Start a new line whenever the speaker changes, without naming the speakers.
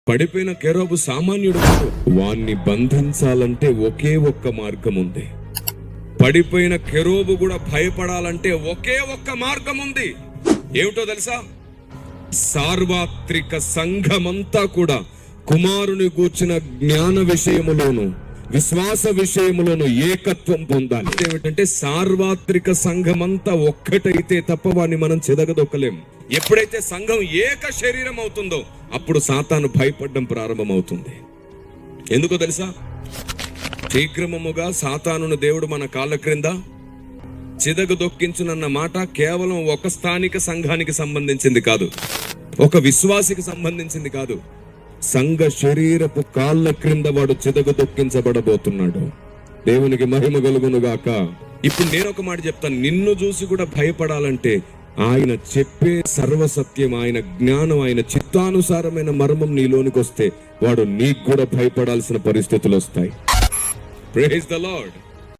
పడిపోయిన కెరూబు సామాన్యుడు కాదు. వాణ్ణి బంధించాలంటే ఒకే ఒక్క మార్గం ఉంది. పడిపోయిన కెరూబు కూడా భయపడాలంటే ఒకే ఒక్క మార్గం ఉంది. ఏమిటో తెలుసా? సార్వత్రిక సంఘమంతా కూడా కుమారుని గూర్చిన జ్ఞాన విషయములోను విశ్వాస విషయములోను ఏకత్వం పొందాలి. ఏమిటంటే సార్వత్రిక సంఘమంతా ఒక్కటైతే తప్ప వాడిని మనం చెదగదొక్కలేం. ఎప్పుడైతే సంఘం ఏక శరీరం అవుతుందో అప్పుడు సాతాను భయపడడం ప్రారంభమవుతుంది. ఎందుకో తెలుసా? శీఘ్రముగా సాతానును దేవుడు మన కాళ్ళ క్రింద చిదగదొక్కించునన్న మాట కేవలం ఒక స్థానిక సంఘానికి సంబంధించింది కాదు, ఒక విశ్వాసికి సంబంధించింది కాదు. సంఘ శరీరపు కాళ్ళ క్రింద వాడు చిదగదొక్కించబడబోతున్నాడు. దేవునికి మహిమ కలుగును గాక. ఇప్పుడు నేను ఒక మాట చెప్తాను. నిన్ను చూసి కూడా భయపడాలంటే ఆయన చెప్పే సర్వసత్యం, ఆయన జ్ఞానం, ఆయన చిత్తానుసారమైన మర్మం నీలోనికి వస్తే వాడు నీకు కూడా భయపడాల్సిన పరిస్థితులు వస్తాయి. Praise the lord.